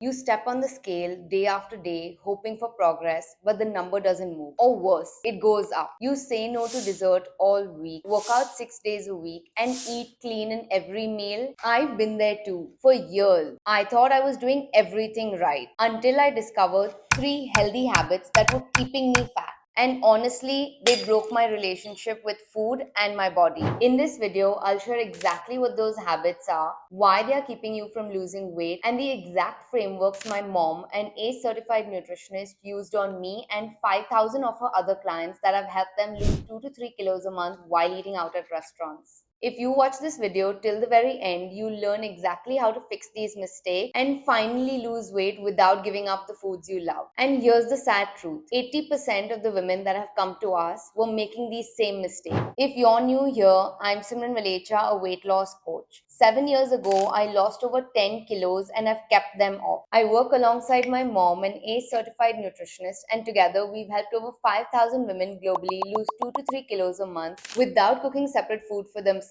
You step on the scale day after day, hoping for progress, but the number doesn't move. Or worse, it goes up. You say no to dessert all week, work out 6 days a week, and eat clean in every meal. I've been there too. For years, I thought I was doing everything right until I discovered three healthy habits that were keeping me fat. And honestly, they broke my relationship with food and my body. In this video, I'll share exactly what those habits are, why they are keeping you from losing weight, and the exact frameworks my mom, an ACE certified nutritionist, used on me and 5,000 of her other clients that have helped them lose 2 to 3 kilos a month while eating out at restaurants. If you watch this video till the very end, you'll learn exactly how to fix these mistakes and finally lose weight without giving up the foods you love. And here's the sad truth. 80% of the women that have come to us were making these same mistakes. If you're new here, I'm Simran Valecha, a weight loss coach. 7 years ago, I lost over 10 kilos and have kept them off. I work alongside my mom, an ACE certified nutritionist, and together we've helped over 5,000 women globally lose 2 to 3 kilos a month without cooking separate food for themselves,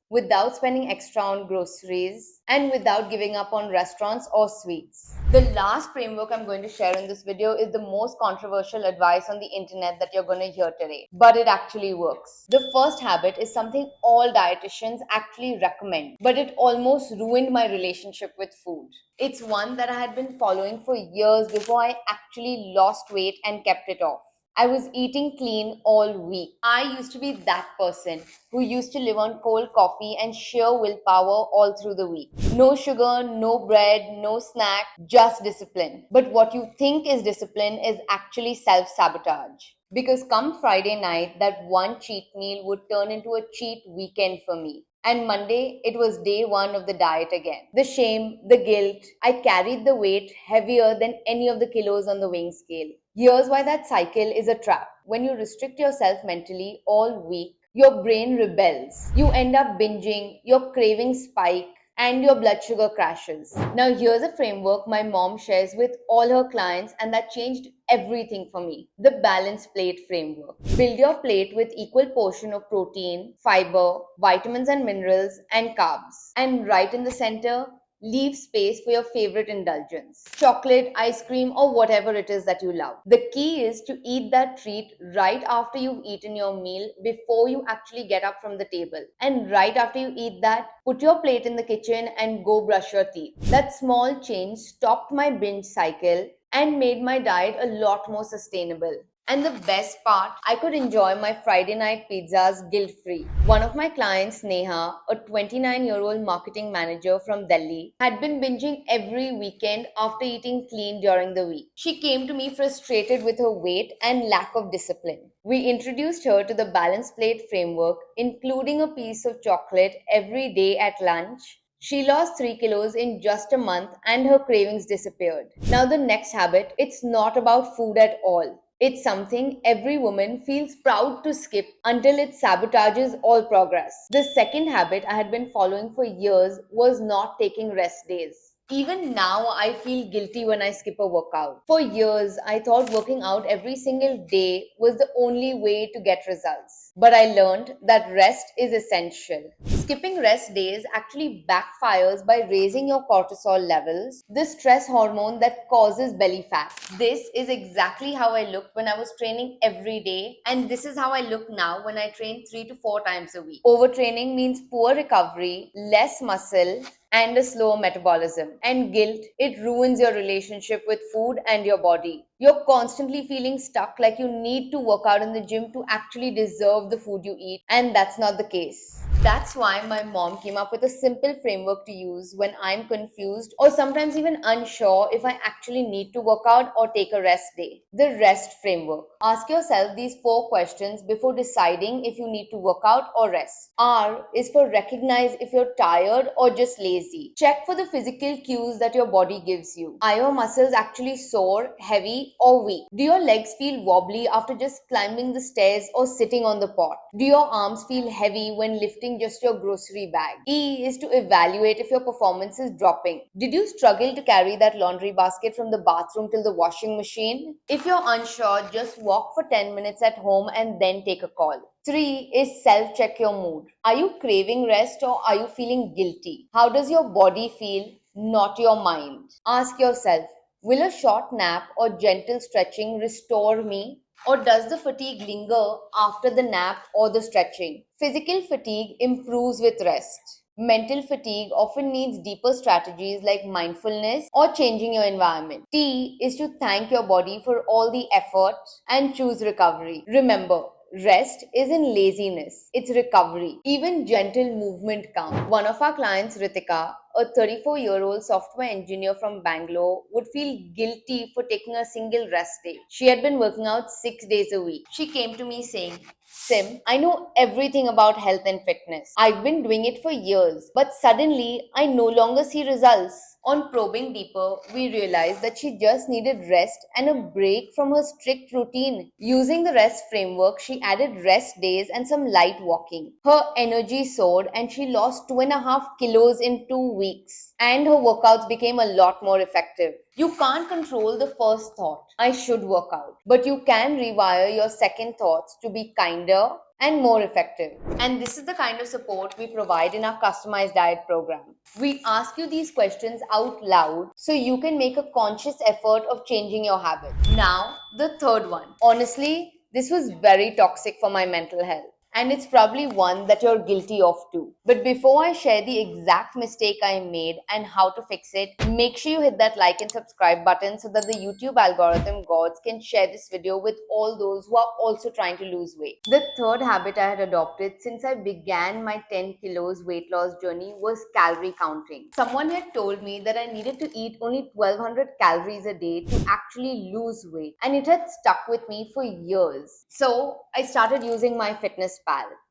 without spending extra on groceries, and without giving up on restaurants or sweets. The last framework I'm going to share in this video is the most controversial advice on the internet that you're going to hear today, but it actually works. The first habit is something all dietitians actually recommend, but it almost ruined my relationship with food. It's one that I had been following for years before I actually lost weight and kept it off. I was eating clean all week. I used to be that person who used to live on cold coffee and sheer willpower all through the week. No sugar, no bread, no snack, just discipline. But what you think is discipline is actually self sabotage. Because come Friday night, that one cheat meal would turn into a cheat weekend for me. And Monday, it was day one of the diet again. The shame, the guilt, I carried the weight heavier than any of the kilos on the weighing scale. Here's why that cycle is a trap. When you restrict yourself mentally all week, your brain rebels. You end up binging, your cravings spike, and your blood sugar crashes. Now, here's a framework my mom shares with all her clients, and that changed everything for me. The balanced plate framework. Build your plate with equal portion of protein, fiber, vitamins and minerals, and carbs. And right in the center, leave space for your favorite indulgence, chocolate, ice cream, or whatever it is that you love. The key is to eat that treat right after you've eaten your meal, before you actually get up from the table. And right after you eat that, put your plate in the kitchen and go brush your teeth. That small change stopped my binge cycle and made my diet a lot more sustainable. And the best part, I could enjoy my Friday night pizzas guilt free. One of my clients, Neha, a 29-year-old marketing manager from Delhi, had been binging every weekend after eating clean during the week. She came to me frustrated with her weight and lack of discipline. We introduced her to the balanced plate framework, including a piece of chocolate every day at lunch. She lost 3 kilos in just a month and her cravings disappeared. Now, the next habit, it's not about food at all. It's something every woman feels proud to skip until it sabotages all progress. The second habit I had been following for years was not taking rest days. Even now, I feel guilty when I skip a workout. For years, I thought working out every single day was the only way to get results. But I learned that rest is essential. Skipping rest days actually backfires by raising your cortisol levels, the stress hormone that causes belly fat. This is exactly how I looked when I was training every day, and this is how I look now when I train 3 to 4 times a week. Overtraining means poor recovery, less muscle, and a slower metabolism. And guilt, it ruins your relationship with food and your body. You're constantly feeling stuck, like you need to work out in the gym to actually deserve the food you eat, and that's not the case. That's why my mom came up with a simple framework to use when I'm confused or sometimes even unsure if I actually need to work out or take a rest day. The rest framework. Ask yourself these 4 questions before deciding if you need to work out or rest. R is for recognize if you're tired or just lazy. Check for the physical cues that your body gives you. Are your muscles actually sore, heavy, or weak? Do your legs feel wobbly after just climbing the stairs or sitting on the pot? Do your arms feel heavy when lifting just your grocery bag? E is to evaluate if your performance is dropping. Did you struggle to carry that laundry basket from the bathroom till the washing machine? If you're unsure, just walk for 10 minutes at home and then take a call. 3 is self-check your mood. Are you craving rest or are you feeling guilty? How does your body feel? not your mind. Ask yourself, will a short nap or gentle stretching restore me? Or does the fatigue linger after the nap or the stretching? Physical fatigue improves with rest. Mental fatigue often needs deeper strategies like mindfulness or changing your environment. T is to thank your body for all the effort and choose recovery. Remember, rest isn't laziness, it's recovery. Even gentle movement counts. One of our clients, Ritika, a 34-year-old software engineer from Bangalore, would feel guilty for taking a single rest day. She had been working out 6 days a week. She came to me saying, Sim, I know everything about health and fitness. I've been doing it for years, but suddenly I no longer see results. On probing deeper, we realized that she just needed rest and a break from her strict routine. Using the rest framework, she added rest days and some light walking. Her energy soared and she lost 2.5 kilos in 2 weeks. And her workouts became a lot more effective. You can't control the first thought, I should work out, but you can rewire your second thoughts to be kinder and more effective. And this is the kind of support we provide in our customized diet program. We ask you these questions out loud so you can make a conscious effort of changing your habits. Now, the third one. Honestly, this was very toxic for my mental health. And it's probably one that you're guilty of too. But before I share the exact mistake I made and how to fix it, make sure you hit that like and subscribe button so that the YouTube algorithm gods can share this video with all those who are also trying to lose weight. The third habit I had adopted since I began my 10 kilos weight loss journey was calorie counting. Someone had told me that I needed to eat only 1200 calories a day to actually lose weight, and it had stuck with me for years. So I started using MyFitnessPal.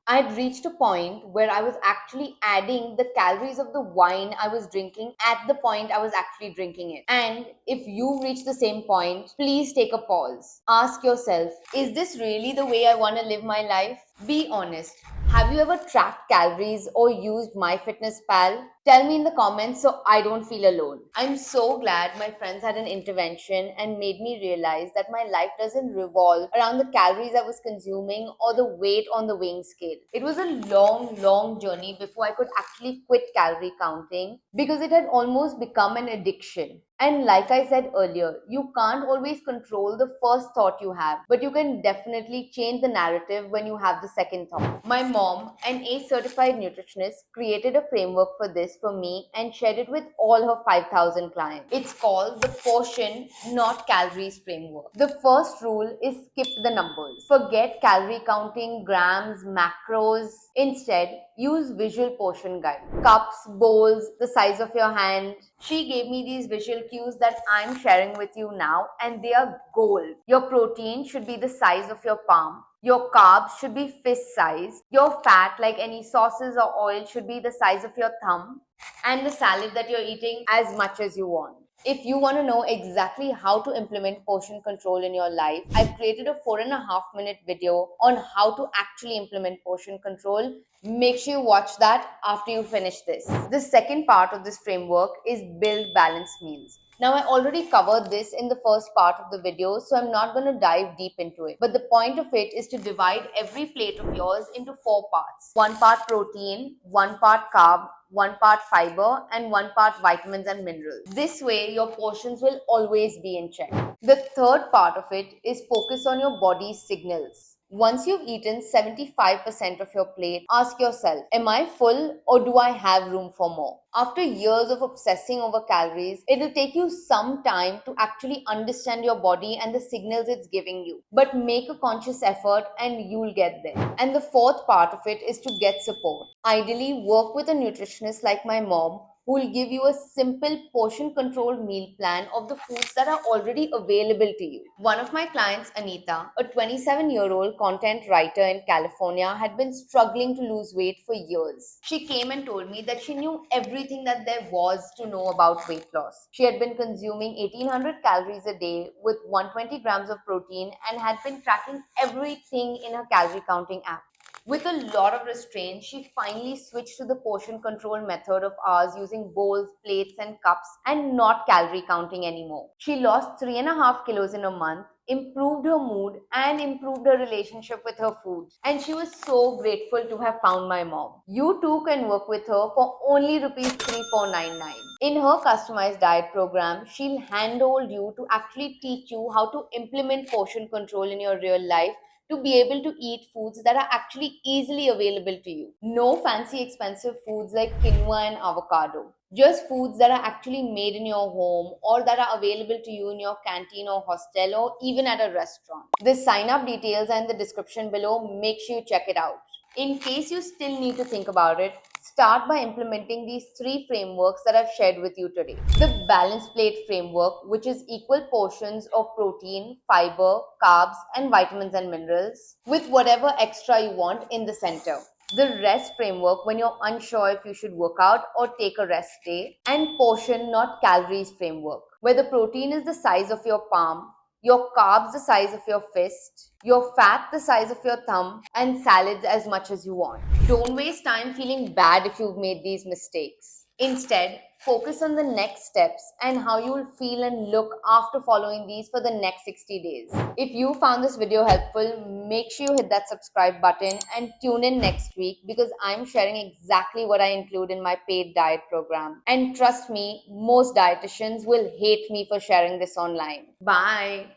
I had reached a point where I was actually adding the calories of the wine I was drinking at the point I was actually drinking it. And if you reach the same point, please take a pause. Ask yourself, is this really the way I want to live my life? Be honest. Have you ever tracked calories or used MyFitnessPal? Tell me in the comments so I don't feel alone. I'm so glad my friends had an intervention and made me realize that my life doesn't revolve around the calories I was consuming or the weight on the weighing scale. It was a long journey before I could actually quit calorie counting because it had almost become an addiction. And like I said earlier, you can't always control the first thought you have, but you can definitely change the narrative when you have the second thought. My mom, an ACE certified nutritionist, created a framework for this for me and shared it with all her 5,000 clients. It's called the portion, not calories framework. The first rule is skip the numbers. Forget calorie counting, grams, macros. Instead, use visual portion guide. Cups, bowls, the size of your hand. She gave me these visual cues that I'm sharing with you now, and they are gold. Your protein should be the size of your palm. Your carbs should be fist size. Your fat, like any sauces or oil, should be the size of your thumb. And the salad that you're eating, as much as you want. If you want to know exactly how to implement portion control in your life, I've created a 4.5 minute video on how to actually implement portion control. Make sure you watch that after you finish this. The second part of this framework is build balanced meals. Now, I already covered this in the first part of the video, so I'm not going to dive deep into it. But the point of it is to divide every plate of yours into 4 parts. One part protein, one part carb, one part fiber, and one part vitamins and minerals. This way, your portions will always be in check. The third part of it is focus on your body's signals. Once you've eaten 75% of your plate, ask yourself, am I full or do I have room for more? After years of obsessing over calories, it'll take you some time to actually understand your body and the signals it's giving you. But make a conscious effort and you'll get there. And the fourth part of it is to get support. Ideally, work with a nutritionist like my mom who will give you a simple portion controlled meal plan of the foods that are already available to you. One of my clients, Anita, a 27-year-old content writer in California, had been struggling to lose weight for years. She came and told me that she knew everything that there was to know about weight loss. She had been consuming 1800 calories a day with 120 grams of protein and had been tracking everything in her calorie counting app. With a lot of restraint, she finally switched to the portion control method of ours using bowls, plates, and cups and not calorie counting anymore. She lost 3.5 kilos in a month, improved her mood, and improved her relationship with her food. And she was so grateful to have found my mom. You too can work with her for only rupees 3499. In her customized diet program, she'll handhold you to actually teach you how to implement portion control in your real life to be able to eat foods that are actually easily available to you. No fancy expensive foods like quinoa and avocado. Just foods that are actually made in your home or that are available to you in your canteen or hostel or even at a restaurant. The sign up details are in the description below. Make sure you check it out. In case you still need to think about it, start by implementing these three frameworks that I've shared with you today. The balanced plate framework, which is equal portions of protein, fiber, carbs, and vitamins and minerals, with whatever extra you want in the center. The rest framework, when you're unsure if you should work out or take a rest day, and portion, not calories framework, where the protein is the size of your palm, your carbs the size of your fist, your fat the size of your thumb, and salads as much as you want. Don't waste time feeling bad if you've made these mistakes. Instead, focus on the next steps and how you will feel and look after following these for the next 60 days. If you found this video helpful, make sure you hit that subscribe button and tune in next week because I'm sharing exactly what I include in my paid diet program. And trust me, most dietitians will hate me for sharing this online. Bye.